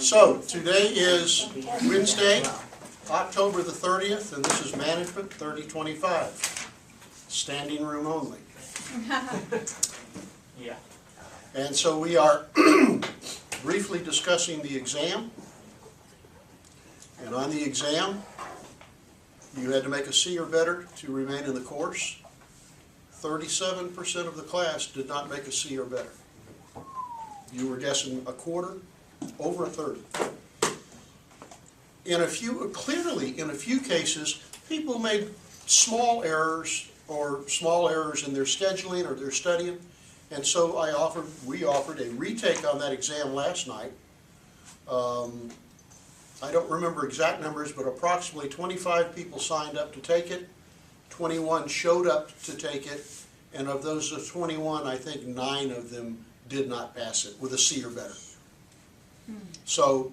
So, today is Wednesday, October the 30th, and this is Management 3025. Standing room only. Yeah. And so we are briefly discussing the exam. And on the exam, you had to make a C or better to remain in the course. 37% of the class did not make a C or better. You were guessing a quarter, over a third. Clearly, in a few cases, people made small errors in their scheduling or their studying. And so we offered a retake on that exam last night. I don't remember exact numbers, but approximately 25 people signed up to take it. 21 showed up to take it, and of those 21, I think 9 of them did not pass it with a C or better. So,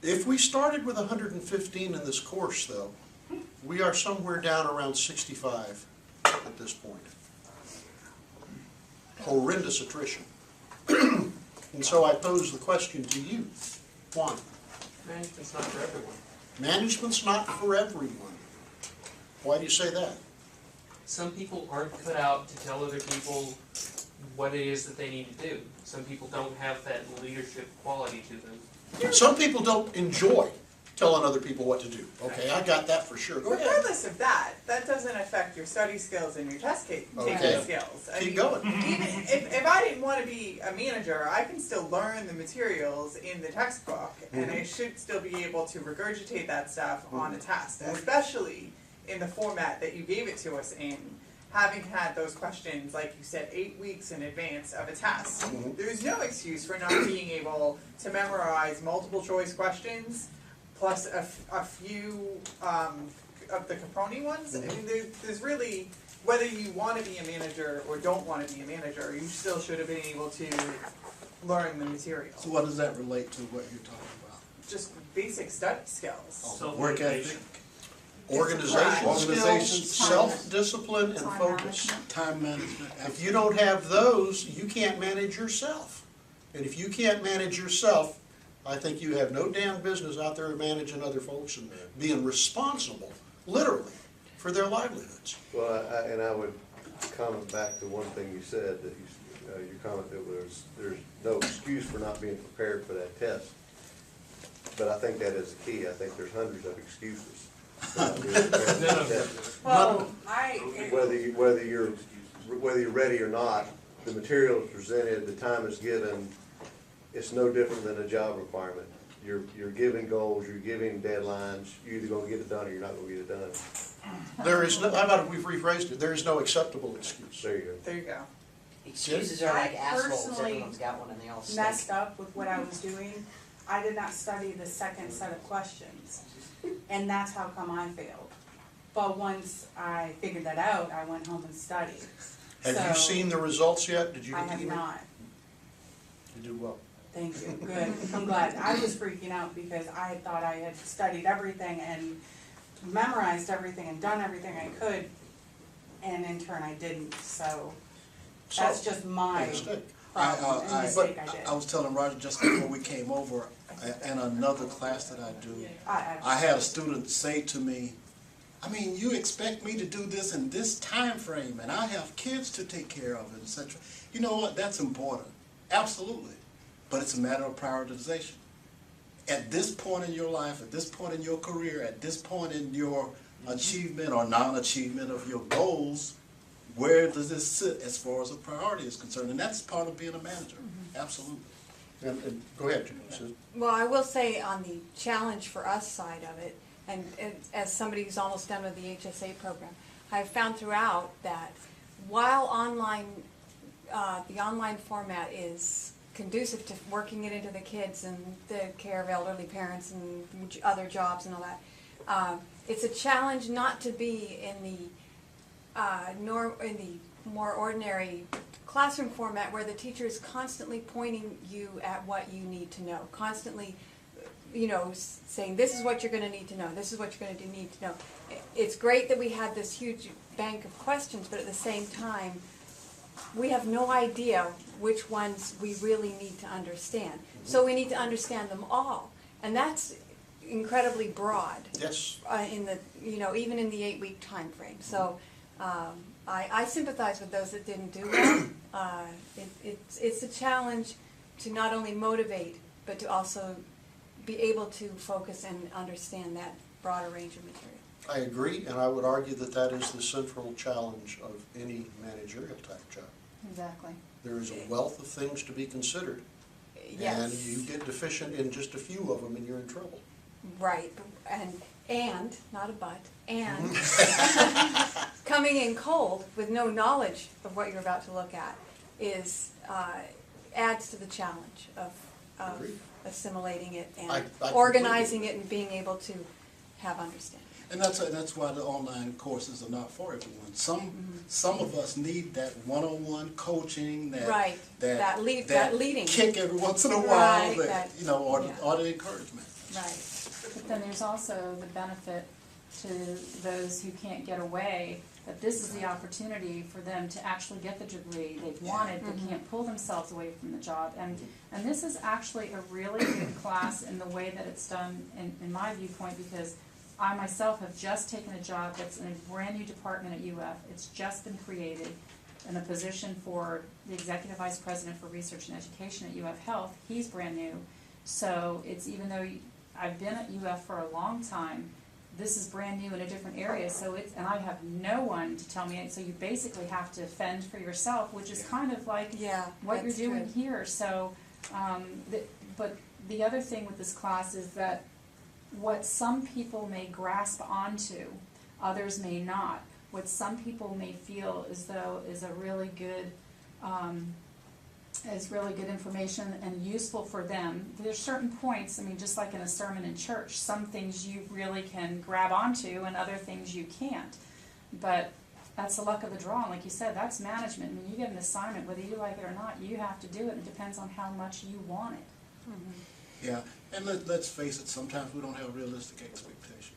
if we started with 115 in this course, though, we are somewhere down around 65 at this point. Horrendous attrition. And so I pose the question to you, Juan. Management's not for everyone. Management's not for everyone. Why do you say that? Some people aren't cut out to tell other people what it is that they need to do. Some people don't have that leadership quality to them. Some people don't enjoy telling other people what to do. Okay, I got that for sure. Go ahead. Regardless of that, that doesn't affect your study skills and your test taking Okay. skills. Keep going. Even if I didn't want to be a manager, I can still learn the materials in the textbook, and I should still be able to regurgitate that stuff on a test, especially in the format that you gave it to us in. Having had those questions, like you said, 8 weeks in advance of a test, there's no excuse for not being able to memorize multiple choice questions plus a few of the Caproni ones. I mean, there's really, whether you want to be a manager or don't want to be a manager, you still should have been able to learn the material. So what does that relate to what you're talking about? Just basic study skills. Work ethic, Organizational Organization skills, skills. self-discipline, and focus. time management. If you don't have those, you can't manage yourself. And if you can't manage yourself, I think you have no damn business out there managing other folks and being responsible, literally, for their livelihoods. Well, I would comment back to one thing you said, that your comment that there's no excuse for not being prepared for that test. But I think that is the key. I think there's hundreds of excuses for not being prepared for that test. Well, Whether you're ready or not, the material is presented, the time is given. It's no different than a job requirement. You're giving goals, you're giving deadlines. You're either going to get it done or you're not going to get it done. There is no, how about if we've rephrased it, there is no acceptable excuse. There you go. there you go. Excuses are like I assholes, personally everyone's got one and they all stink. Messed up with what I was doing. I did not study the second set of questions, and that's how come I failed. But once I figured that out, I went home and studied. Have you seen the results yet? Did you I get the have email? not. You do well. Thank you, good, I'm glad. I was freaking out because I thought I had studied everything and memorized everything and done everything I could, and in turn I didn't, so that's So, just my mistake. problem, and mistake I did. I was telling Roger just before we came over, in another class that I do, I had a student say to me, I mean, you expect me to do this in this time frame, and I have kids to take care of, etc. You know what, that's important, absolutely, but it's a matter of prioritization. At this point in your life, at this point in your career, at this point in your achievement or non-achievement of your goals, where does this sit as far as a priority is concerned? And that's part of being a manager, absolutely. And go ahead, Susan. Well, I will say on the challenge for us side of it, and as somebody who's almost done with the HSA program, I've found throughout that while the online format is conducive to working it into the kids and the care of elderly parents and other jobs and all that, it's a challenge not to be in the more ordinary classroom format where the teacher is constantly pointing you at what you need to know, constantly, saying this is what you're going to need to know, this is what you're going to need to know. It's great that we had this huge bank of questions, but at the same time, we have no idea which ones we really need to understand. So we need to understand them all, and that's incredibly broad. Yes. In the, even in the 8-week time frame. So I sympathize with those that didn't do well. It's a challenge to not only motivate, but to also be able to focus and understand that broader range of material. I agree, and I would argue that that is the central challenge of any managerial type job. Exactly. There is a wealth of things to be considered, and Yes. you get deficient in just a few of them and you're in trouble. Right, and, not a but, and coming in cold with no knowledge of what you're about to look at is, adds to the challenge of Agreed. assimilating it and I organizing it and being able to have understanding. And that's why the online courses are not for everyone. Some of us need that one-on-one coaching, Right, that leading. kick every once in a while, Right, that- or yeah. the encouragement. Right. But then there's also the benefit to those who can't get away, that this is the opportunity for them to actually get the degree they've wanted, but can't pull themselves away from the job. And this is actually a really good class in the way that it's done, in my viewpoint, because I myself have just taken a job that's in a brand new department at UF. It's just been created in a position for the Executive Vice President for Research and Education at UF Health. He's brand new. So it's, even though I've been at UF for a long time, this is brand new in a different area, so and I have no one to tell me, so you basically have to fend for yourself, which is kind of like Yeah, what you're that's doing true. here. So, but the other thing with this class is that what some people may grasp onto, others may not. What some people may feel as though is really good information and useful for them. There's certain points, just like in a sermon in church, some things you really can grab onto and other things you can't. But that's the luck of the draw, and like you said, that's management. You get an assignment, whether you like it or not, you have to do it, and it depends on how much you want it. Yeah, and let's face it, sometimes we don't have realistic expectations.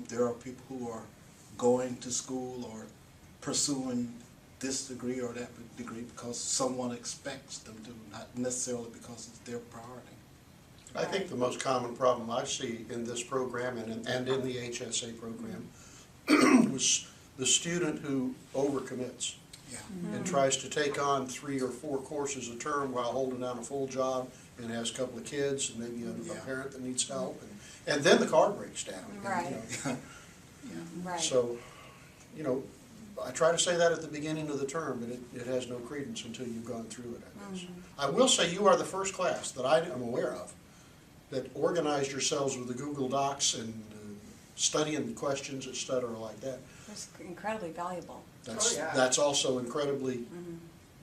There are people who are going to school or pursuing this degree or that degree because someone expects them to, not necessarily because it's their priority. I think the most common problem I see in this program and in the HSA program was the student who overcommits Yeah. and tries to take on 3 or 4 courses a term while holding down a full job and has a couple of kids and maybe a Yeah. parent that needs help, and then the car breaks down. Right. Right. So, I try to say that at the beginning of the term, but it has no credence until you've gone through it, I guess. I will say you are the first class that I am aware of that organized yourselves with the Google Docs and studying the questions, et cetera, like that. It's incredibly valuable. yeah. That's also incredibly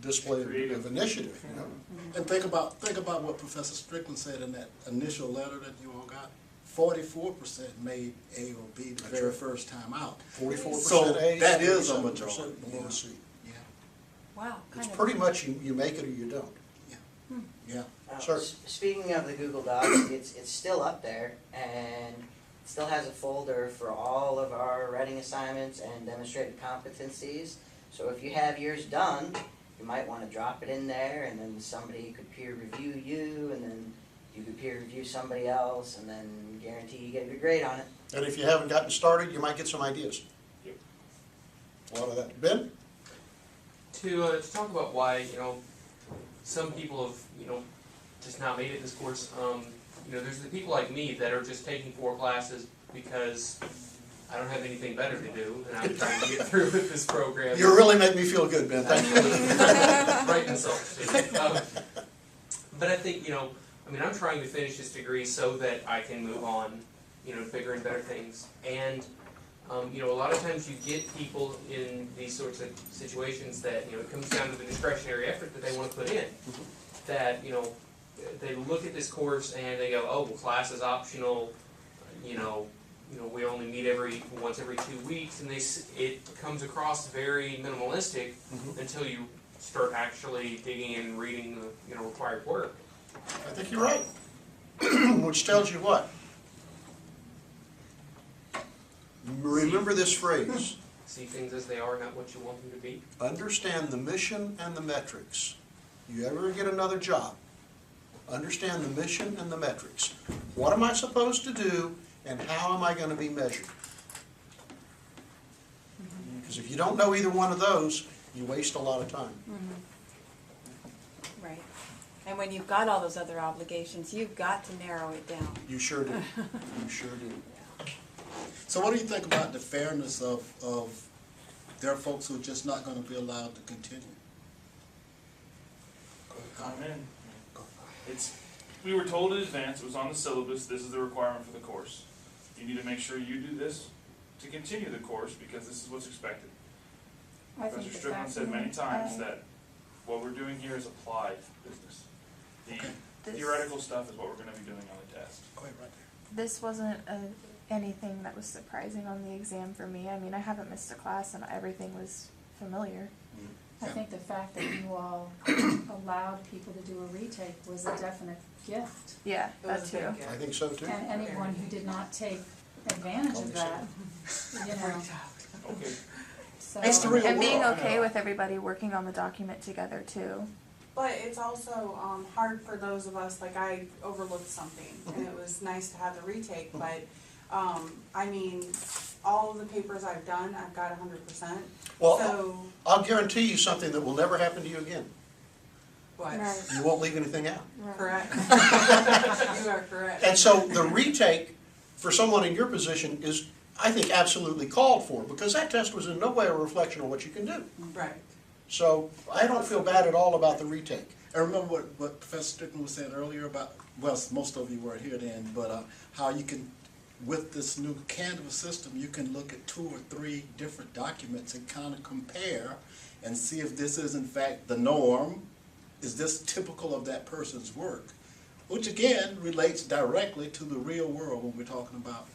display of initiative, And think about what Professor Strickland said in that initial letter that you all got. 44% made A or B the very first time out. 44% So A's, that is a 37% majority. below C. Yeah, Wow. It's kind of- pretty much you make it or you don't. yeah. Sure. Speaking of the Google Docs, it's still up there, and it still has a folder for all of our writing assignments and demonstrated competencies. So if you have yours done, you might want to drop it in there, and then somebody could peer review you, and then you could peer review somebody else, and then guarantee you get a good grade on it. And if you haven't gotten started, you might get some ideas. Yep. A lot of that. Ben? To talk about why, some people have, just not made it this course. There's the people like me that are just taking 4 classes because I don't have anything better to do, and I'm trying to get through with this program. You really make me feel good, Ben. Thank you. Right and self-esteem. But I think, I'm trying to finish this degree so that I can move on, to bigger and better things. And, a lot of times you get people in these sorts of situations that, it comes down to the discretionary effort that they want to put in. That, they look at this course and they go, oh, well, class is optional, we only meet once every 2 weeks, and it comes across very minimalistic until you start actually digging in and reading the required work. I think you're right. Which tells you what? Remember this phrase. see things as they are, not what you want them to be. Understand the mission and the metrics. You ever get another job, understand the mission and the metrics. What am I supposed to do and how am I gonna be measured? Because if you don't know either one of those, you waste a lot of time. Right. And when you've got all those other obligations, you've got to narrow it down. You sure do. You sure do. So what do you think about the fairness of there are folks who are just not gonna be allowed to continue? Comment. We were told in advance, it was on the syllabus, this is the requirement for the course. You need to make sure you do this to continue the course because this is what's expected. I think Professor the Strickland fact said many times that that what we're doing here is applied business. Okay. The theoretical stuff is what we're gonna be doing on the test. Go ahead, right there. This wasn't anything that was surprising on the exam for me. I mean, I haven't missed a class and everything was familiar. I think the fact that you all allowed people to do a retake was a definite gift. Yeah, It that was a too. big I think so too. And anyone who did not take advantage of that, you know, Okay. so. It's the real And being world. okay with everybody working on the document together too. But it's also hard for those of us, like I overlooked something, and it was nice to have the retake, but, I mean, all of the papers I've done, I've got 100%. Well, So, I'll guarantee you something that will never happen to you again. what? Right. You won't leave anything out. Correct. You are correct. And so the retake for someone in your position is, I think, absolutely called for, because that test was in no way a reflection of what you can do. Right. So I don't feel bad at all about the retake. And remember what Professor Strickland was saying earlier about, well, most of you weren't here then, but how you can, with this new Canvas system, you can look at 2 or 3 different documents and kind of compare and see if this is in fact the norm. Is this typical of that person's work? Which again relates directly to the real world when we're talking about.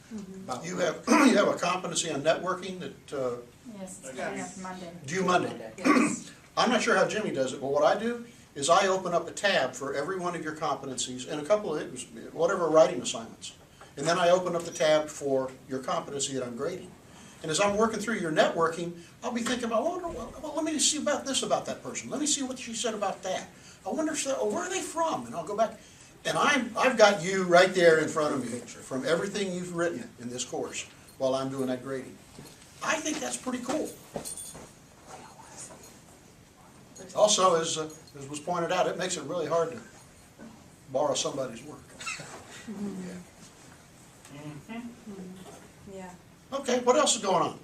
You have a competency on networking that, Yes, it's coming up Monday. due Monday. Yes. I'm not sure how Jimmy does it, but what I do is I open up a tab for every one of your competencies and a couple of, whatever writing assignments. And then I open up the tab for your competency that I'm grading. And as I'm working through your networking, I'll be thinking about, well, let me see about this about that person. Let me see what she said about that. I wonder if where are they from? And I'll go back. And I've got you right there in front of me from everything you've written in this course while I'm doing that grading. I think that's pretty cool. Also, as was pointed out, it makes it really hard to borrow somebody's work. Yeah. Okay, what else is going on?